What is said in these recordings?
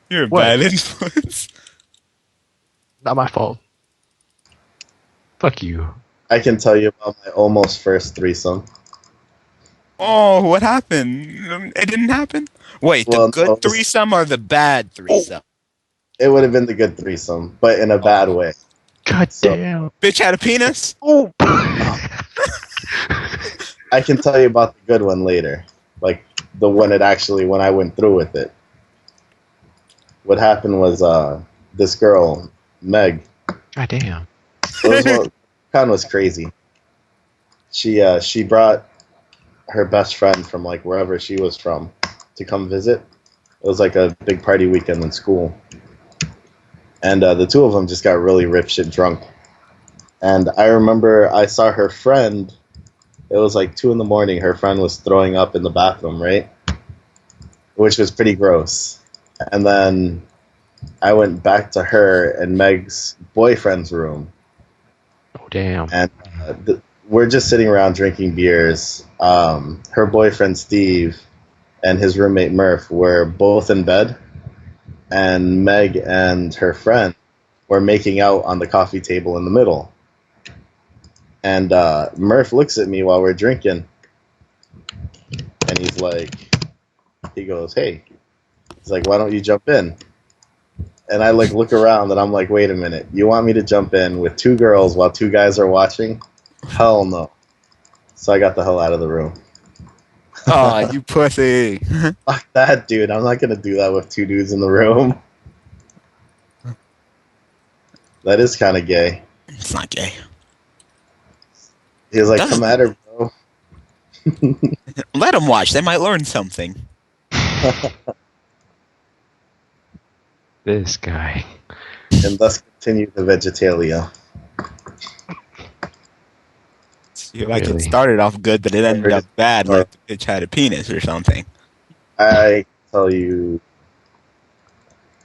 You're a What? bad influence. Not my fault. Fuck you. I can tell you about my almost first threesome. Oh, what happened? It didn't happen? Wait, the Well, no, good threesome or the bad threesome? it would have been the good threesome, but in a bad Oh. way. God So- damn. Bitch had a penis? Oh. I can tell you about the good one later. Like, the one it actually, when I went through with it. What happened was, this girl, Meg, God damn. kind of was crazy. She brought her best friend from, like, wherever she was from to come visit. It was, like, a big party weekend in school. And the two of them just got really rip shit drunk. And I remember I saw her friend. It was like 2 a.m. Her friend was throwing up in the bathroom, right? Which was pretty gross. And then I went back to her and Meg's boyfriend's room. Oh damn. And we're just sitting around drinking beers. Her boyfriend, Steve, and his roommate, Murph, were both in bed. And Meg and her friend were making out on the coffee table in the middle. And Murph looks at me while we're drinking, and he goes, hey. He's like, why don't you jump in? And I look around, and I'm like, wait a minute. You want me to jump in with 2 girls while 2 guys are watching? Hell no. So I got the hell out of the room. Oh, you pussy. Fuck that, dude. I'm not going to do that with 2 dudes in the room. That is kind of gay. It's not gay. He was like, Doesn't- come at her, bro. Let them watch. They might learn something. This guy. And thus continue the Vegetalia. See, like Really? it started off good, but it ended up bad, like the bitch had a penis or something. I tell you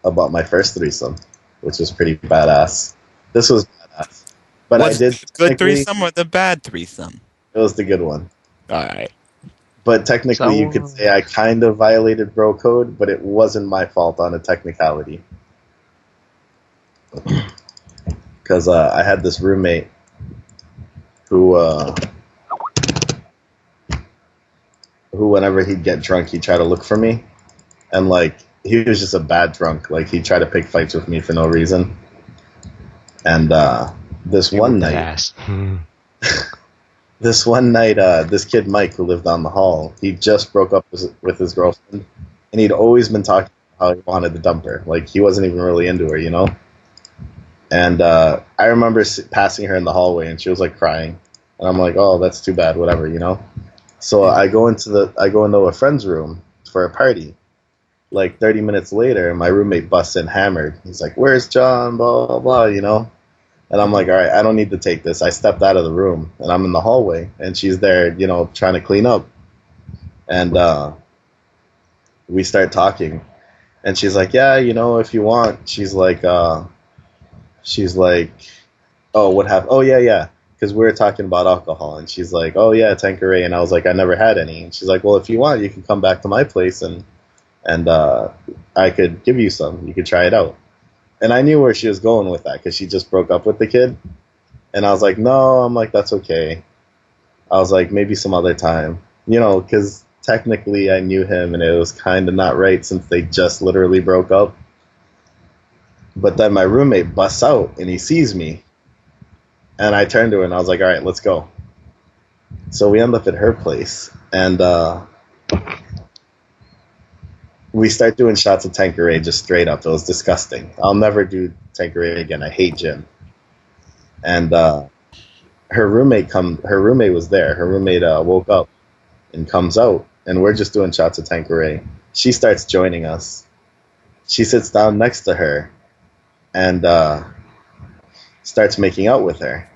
about my first threesome, which was pretty badass. This was badass. But What's I did the good technically- threesome or the bad threesome? It was the good one. All right. But technically, you could say I kind of violated bro code, but it wasn't my fault on a technicality. Because I had this roommate who whenever he'd get drunk, he'd try to look for me. And, like, he was just a bad drunk. Like, he'd try to pick fights with me for no reason. And this one night... This one night, this kid Mike, who lived down the hall, he just broke up with his girlfriend, and he'd always been talking about how he wanted to dump her. Like, he wasn't even really into her, you know? And I remember passing her in the hallway, and she was, like, crying. And I'm like, oh, that's too bad, whatever, you know? So I go into a friend's room for a party. Like, 30 minutes later, my roommate busts in hammered. He's like, where's John, blah, blah, blah, you know? And I'm like, all right, I don't need to take this. I stepped out of the room, and I'm in the hallway, and she's there, you know, trying to clean up. And we start talking, and she's like, yeah, you know, if you want. She's like, oh, what happened? Oh, yeah, because we were talking about alcohol, and she's like, oh, yeah, Tanqueray, and I was like, I never had any. And she's like, well, if you want, you can come back to my place, and I could give you some. You could try it out. And I knew where she was going with that because she just broke up with the kid. And I was like, no, I'm like, that's okay. I was like, maybe some other time. You know, because technically I knew him and it was kind of not right since they just literally broke up. But then my roommate busts out and he sees me. And I turned to her and I was like, all right, let's go. So we end up at her place. And we start doing shots of Tanqueray just straight up. It was disgusting. I'll never do Tanqueray again. I hate gin. And her roommate was there. Her roommate woke up and comes out, and we're just doing shots of Tanqueray. She starts joining us. She sits down next to her and starts making out with her.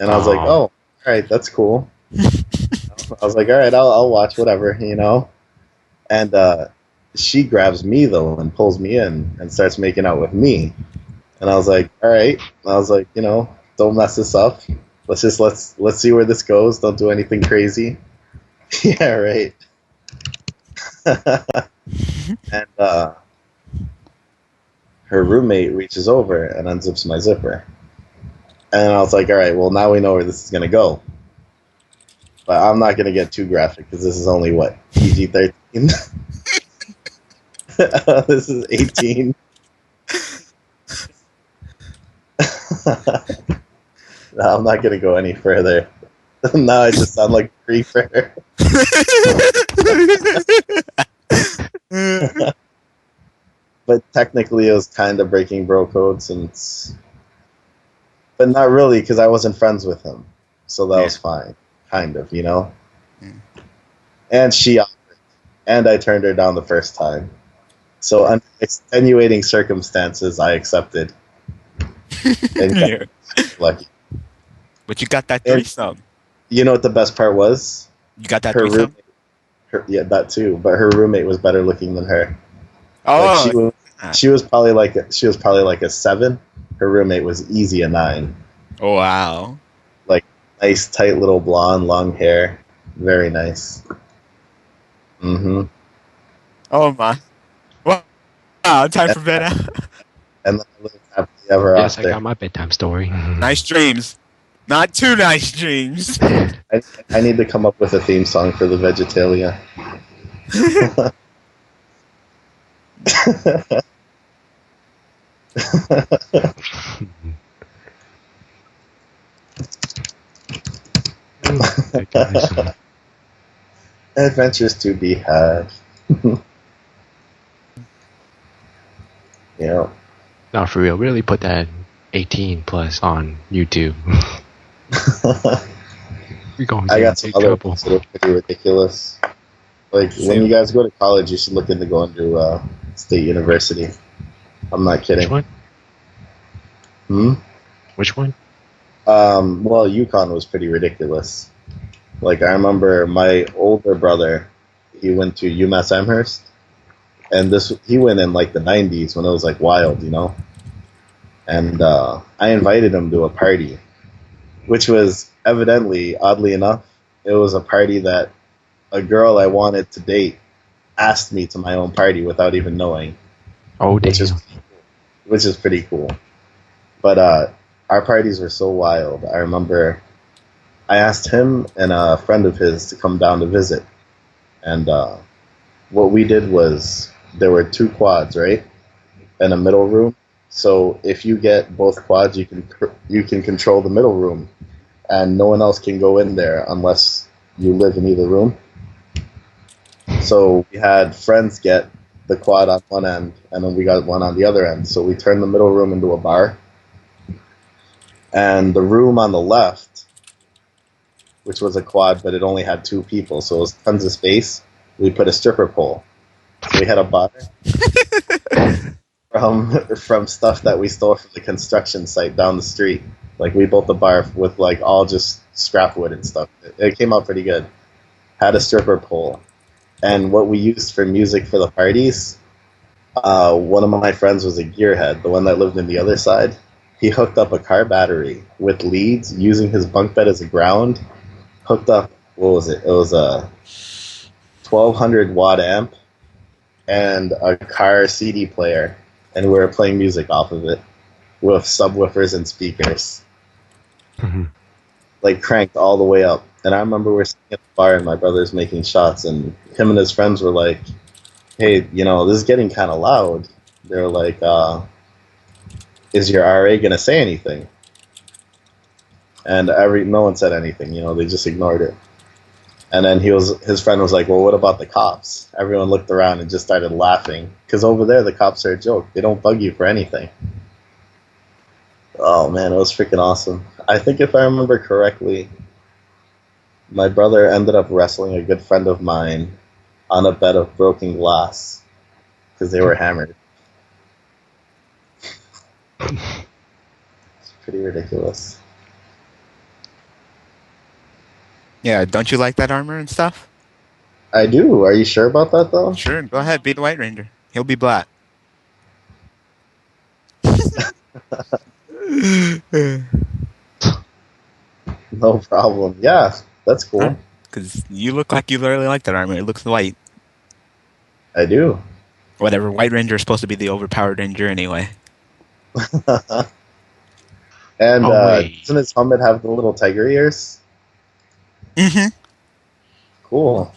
And I was like, oh, all right, that's cool. I was like, all right, I'll watch whatever, you know. And she grabs me, though, and pulls me in and starts making out with me. And I was like, all right. And I was like, you know, don't mess this up. Let's see where this goes. Don't do anything crazy. Yeah, right. And her roommate reaches over and unzips my zipper. And I was like, all right, well, now we know where this is going to go. But I'm not going to get too graphic because this is only, what, PG-13? This is 18. No, I'm not going to go any further. Now I just sound like a creeper. But technically it was kind of breaking bro code since... But not really, because I wasn't friends with him. So that was fine. Kind of, you know? Mm. And she offered. And I turned her down the first time. So under extenuating circumstances, I accepted. And Yeah. lucky. But you got that And- threesome. You know what the best part was? You got that Her threesome? roommate, yeah, that too. But her roommate was better looking than her. Oh, Like she was probably like a 7. Her roommate was easy a 9. oh wow. Like nice, tight little blonde, long hair, very nice. Mm-hmm. Oh my. Wow, time for bed. And then I lived happily ever Yes, I after. got my bedtime story. Nice dreams. Not too nice dreams. I need to come up with a theme song for the Vegetalia. Adventures to be had. Yeah. No, for real. Really put that 18 plus on YouTube. You're going to I get got in some big other trouble. ones that are pretty ridiculous. Like when you guys go to college, you should look into going to State University. I'm not kidding. Which one? Hmm? Which one? Well, UConn was pretty ridiculous. Like I remember my older brother, he went to UMass Amherst, and he went in like the 90s when it was like wild, you know. And I invited him to a party, which was evidently, oddly enough, it was a party that a girl I wanted to date asked me to my own party without even knowing, Oh, damn. which is pretty cool. But our parties were so wild. I remember I asked him and a friend of his to come down to visit, and what we did was there were 2 quads, right, and a middle room. So if you get both quads, you can control the middle room, and no one else can go in there unless you live in either room. So we had friends get the quad on one end, and then we got one on the other end. So we turned the middle room into a bar, and the room on the left, which was a quad, but it only had 2 people, so it was tons of space. We put a stripper pole. So we had a bar from stuff that we stole from the construction site down the street. Like we built the bar with like all just scrap wood and stuff. It came out pretty good. Had a stripper pole, and what we used for music for the parties. One of my friends was a gearhead, the one that lived in the other side. He hooked up a car battery with leads using his bunk bed as a ground. Hooked up, what was it? It was a 1200 watt amp and a car CD player, and we were playing music off of it with subwoofers and speakers, like cranked all the way up. And I remember we were sitting at the bar and my brother's making shots, and him and his friends were like, "Hey, you know, this is getting kind of loud." They were like, "Is your RA gonna say anything?" And no one said anything. You know, they just ignored it. And then his friend was like, "Well, what about the cops?" Everyone looked around and just started laughing because over there the cops are a joke. They don't bug you for anything. Oh man, it was freaking awesome. I think if I remember correctly, my brother ended up wrestling a good friend of mine on a bed of broken glass because they were hammered. It's pretty ridiculous. Yeah, don't you like that armor and stuff? I do. Are you sure about that though? Sure, go ahead, be the White Ranger. He'll be black. No problem. Yeah, that's cool. Because you look like you really like that armor. It looks white. I do. Whatever. White Ranger is supposed to be the overpowered ranger anyway. And Oh wait. doesn't his helmet have the little tiger ears? Mm-hmm. Cool.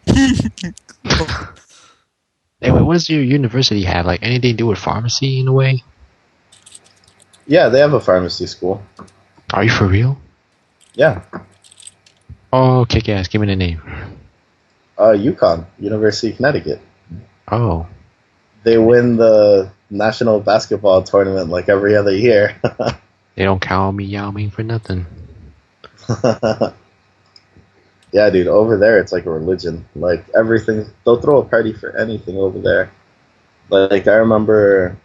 Hey, wait, what does your university have? Like anything to do with pharmacy in a way? Yeah, they have a pharmacy school. Are you for real? Yeah. Oh, kick ass. Give me the name. UConn, University of Connecticut. Oh. They win the national basketball tournament like every other year. They don't count me Yao Ming for nothing. Yeah, dude, over there it's like a religion. Like everything, they'll throw a party for anything over there. Like I remember,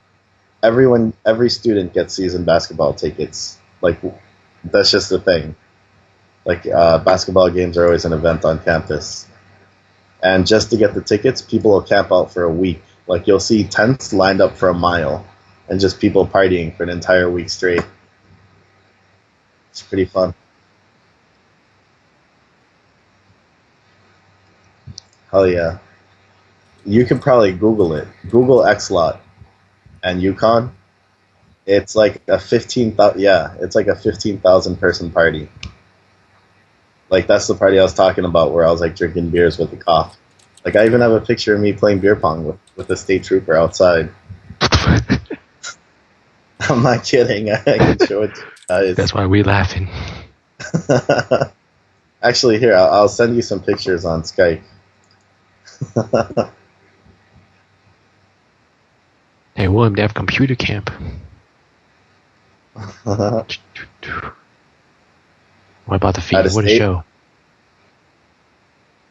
every student gets season basketball tickets. Like that's just the thing. Like basketball games are always an event on campus, and just to get the tickets, people will camp out for a week. Like you'll see tents lined up for a mile, and just people partying for an entire week straight. It's pretty fun. Hell yeah. You could probably Google it. Google Xlot and Yukon. It's like a 15,000. Yeah, it's like a 15,000 person party. Like that's the party I was talking about, where I was like drinking beers with the cop. Like I even have a picture of me playing beer pong with a state trooper outside. I'm not kidding. I can show it to you guys. That's why we laughing. Actually, here I'll send you some pictures on Skype. Hey, William, they have computer camp. What about the fee? At a What a state? show.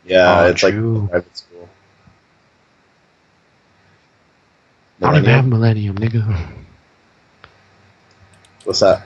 Yeah, Oh, it's like true. a private school. I don't even have Millennium? Millennium, nigga. What's that?